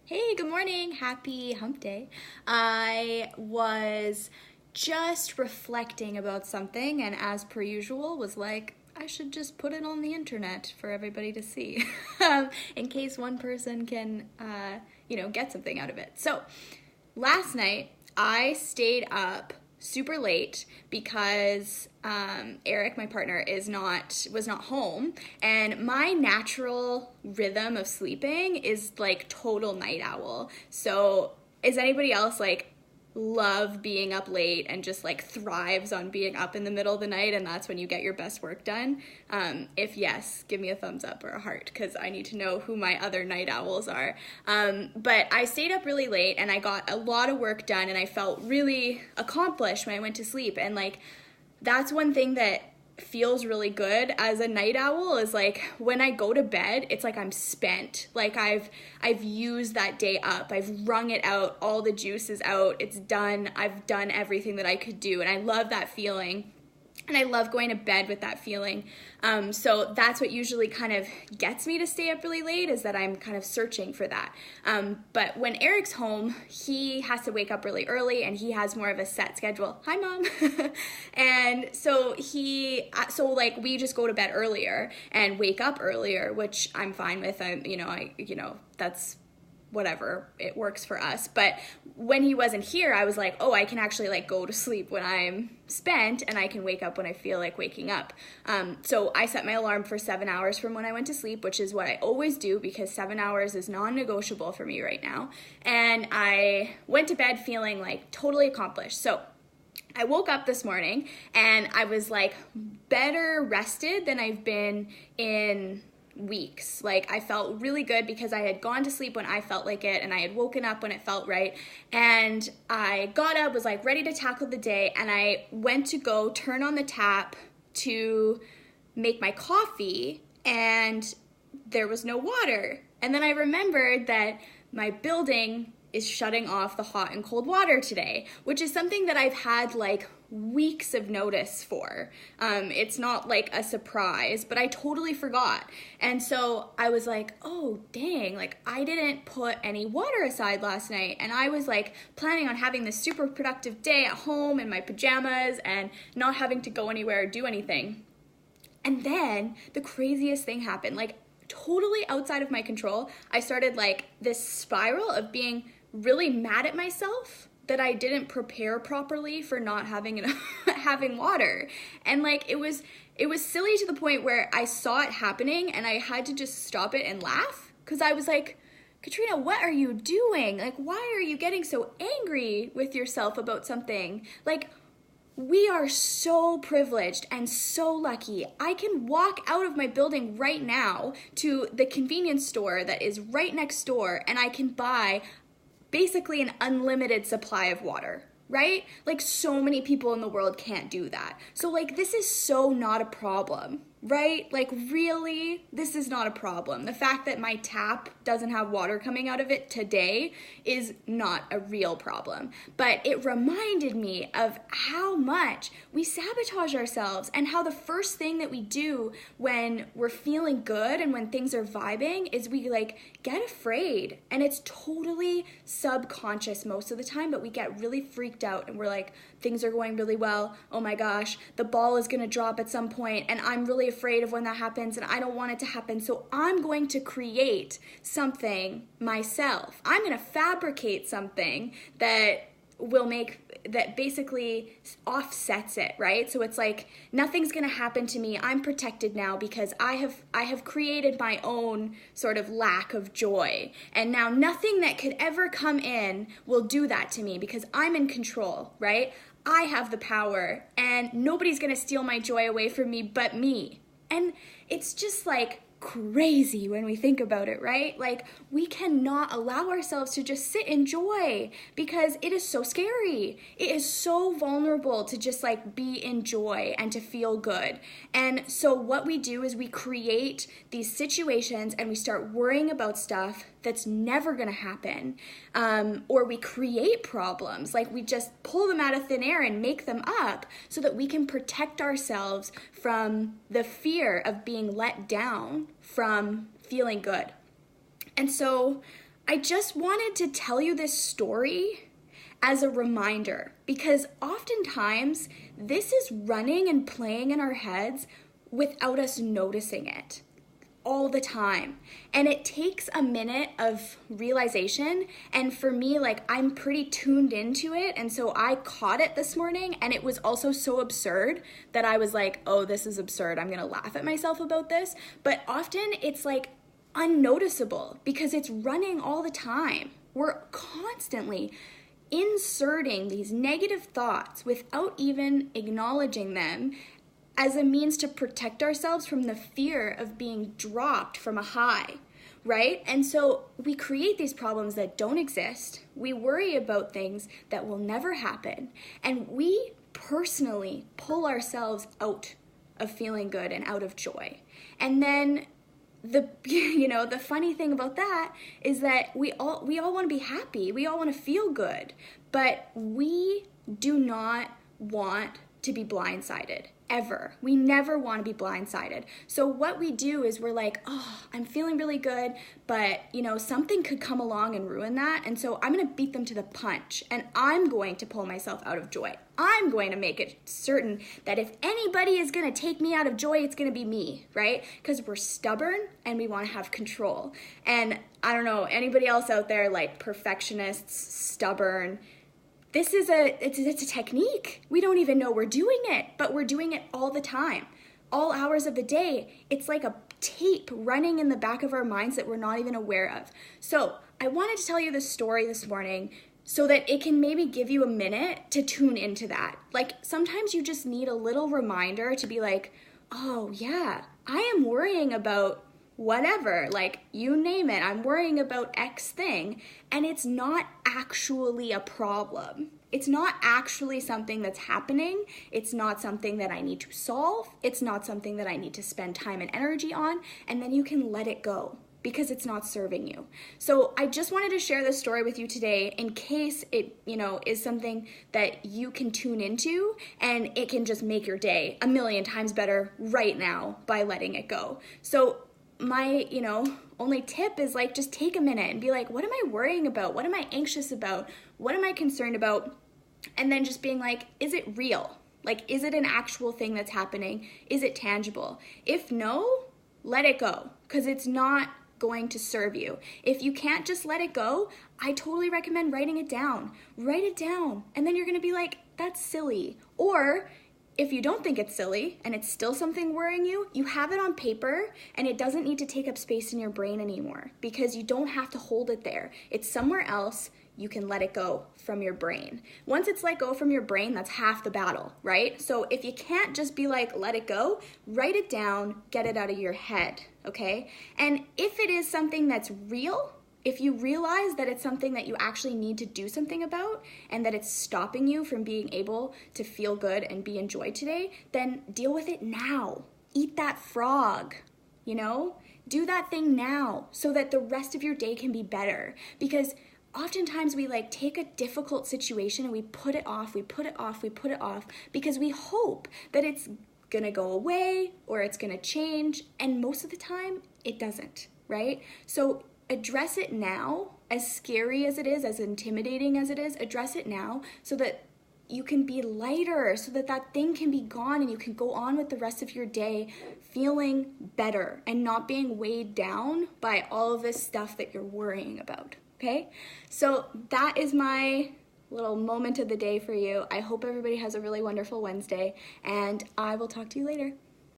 Hey, good morning. Happy hump day. I was just reflecting about something, and as per usual, was like, I should just put it on the internet for everybody to see in case one person can, get something out of it. So, last night, I stayed up super late because Eric, my partner, was not home, and my natural rhythm of sleeping is like total night owl. So, is anybody else like love being up late and just like thrives on being up in the middle of the night and that's when you get your best work done? If yes, give me a thumbs up or a heart because I need to know who my other night owls are. But I stayed up really late and I got a lot of work done and I felt really accomplished when I went to sleep. And like that's one thing that feels really good as a night owl is like when I go to bed, it's like I'm spent. Like I've used that day up. I've wrung it out. All the juice is out. It's done. I've done everything that I could do. And I love that feeling. And I love going to bed with that feeling. So that's what usually kind of gets me to stay up really late is that I'm kind of searching for that. But when Eric's home, he has to wake up really early and he has more of a set schedule. Hi, Mom. And so we just go to bed earlier and wake up earlier, which I'm fine with. That's whatever, it works for us. But when he wasn't here, I was like, oh, I can actually like go to sleep when I'm spent and I can wake up when I feel like waking up. So I set my alarm for 7 hours from when I went to sleep, which is what I always do because 7 hours is non-negotiable for me right now. And I went to bed feeling like totally accomplished. So I woke up this morning and I was like better rested than I've been in weeks. Like I felt really good because I had gone to sleep when I felt like it and I had woken up when it felt right. And I got up, was like ready to tackle the day, and I went to go turn on the tap to make my coffee and there was no water. And then I remembered that my building is shutting off the hot and cold water today, which is something that I've had like weeks of notice for. It's not like a surprise, but I totally forgot. And so I was like, oh dang, like I didn't put any water aside last night. And I was like planning on having this super productive day at home in my pajamas and not having to go anywhere or do anything. And then the craziest thing happened, like totally outside of my control. I started like this spiral of being really mad at myself that I didn't prepare properly for not having having water. And like it was silly to the point where I saw it happening and I had to just stop it and laugh because I was like, Katrina, what are you doing? Like, why are you getting so angry with yourself about something? Like, we are so privileged and so lucky. I can walk out of my building right now to the convenience store that is right next door and I can buy basically an unlimited supply of water, right? Like so many people in the world can't do that. So like this is so not a problem, right? Like really, this is not a problem. The fact that my tap doesn't have water coming out of it today is not a real problem. But it reminded me of how much we sabotage ourselves and how the first thing that we do when we're feeling good and when things are vibing is we like get afraid. And it's totally subconscious most of the time, but we get really freaked out and we're like, things are going really well. Oh my gosh, the ball is gonna drop at some point and I'm really afraid of when that happens and I don't want it to happen. So I'm going to create something myself. I'm gonna fabricate something that basically offsets it, right? So it's like nothing's gonna happen to me. I'm protected now because I have created my own sort of lack of joy. And now nothing that could ever come in will do that to me because I'm in control, right? I have the power and nobody's gonna steal my joy away from me but me. And it's just like crazy when we think about it, right? Like we cannot allow ourselves to just sit in joy because it is so scary. It is so vulnerable to just like be in joy and to feel good. And so what we do is we create these situations and we start worrying about stuff that's never going to happen. Or we create problems, like we just pull them out of thin air and make them up so that we can protect ourselves from the fear of being let down from feeling good. And so I just wanted to tell you this story as a reminder, because oftentimes this is running and playing in our heads without us noticing it all the time. And it takes a minute of realization. And for me, like, I'm pretty tuned into it. And so I caught it this morning, and it was also so absurd that I was like, oh, this is absurd. I'm going to laugh at myself about this. But often it's like unnoticeable because it's running all the time. We're constantly inserting these negative thoughts without even acknowledging them as a means to protect ourselves from the fear of being dropped from a high, right? And so we create these problems that don't exist. We worry about things that will never happen. And we personally pull ourselves out of feeling good and out of joy. And then the funny thing about that is that we all want to be happy. We all want to feel good, but we do not want to be blindsided. Ever. We never want to be blindsided. So what we do is we're like, oh, I'm feeling really good, but something could come along and ruin that. And so I'm going to beat them to the punch, and I'm going to pull myself out of joy. I'm going to make it certain that if anybody is going to take me out of joy, it's going to be me, right? Because we're stubborn and we want to have control. And I don't know, anybody else out there, like perfectionists, stubborn, it's a technique. We don't even know we're doing it, but we're doing it all the time. All hours of the day. It's like a tape running in the back of our minds that we're not even aware of. So I wanted to tell you this story this morning so that it can maybe give you a minute to tune into that. Like, sometimes you just need a little reminder to be like, oh yeah, I am worrying about whatever, like, you name it, I'm worrying about X thing, and it's not actually a problem. It's not actually something that's happening. It's not something that I need to solve. It's not something that I need to spend time and energy on, and then you can let it go because it's not serving you. So I just wanted to share this story with you today in case it, is something that you can tune into, and it can just make your day a million times better right now by letting it go. So my, only tip is like, just take a minute and be like, what am I worrying about? What am I anxious about? What am I concerned about? And then just being like, is it real? Like, is it an actual thing that's happening? Is it tangible? If no, let it go, because it's not going to serve you. If you can't just let it go, I totally recommend writing it down. Write it down. And then you're going to be like, that's silly. Or if you don't think it's silly and it's still something worrying you, you have it on paper and it doesn't need to take up space in your brain anymore because you don't have to hold it there. It's somewhere else. You can let it go from your brain. Once it's let go from your brain, that's half the battle, right? So if you can't just be like, let it go, write it down, get it out of your head, okay? And if it is something that's real, if you realize that it's something that you actually need to do something about and that it's stopping you from being able to feel good and be enjoyed today, then deal with it now. Eat that frog, Do that thing now so that the rest of your day can be better. Because oftentimes we take a difficult situation and we put it off because we hope that it's gonna go away or it's gonna change, and most of the time it doesn't, right? So address it now, as scary as it is, as intimidating as it is, address it now so that you can be lighter, so that that thing can be gone and you can go on with the rest of your day feeling better and not being weighed down by all of this stuff that you're worrying about, okay? So that is my little moment of the day for you. I hope everybody has a really wonderful Wednesday, and I will talk to you later.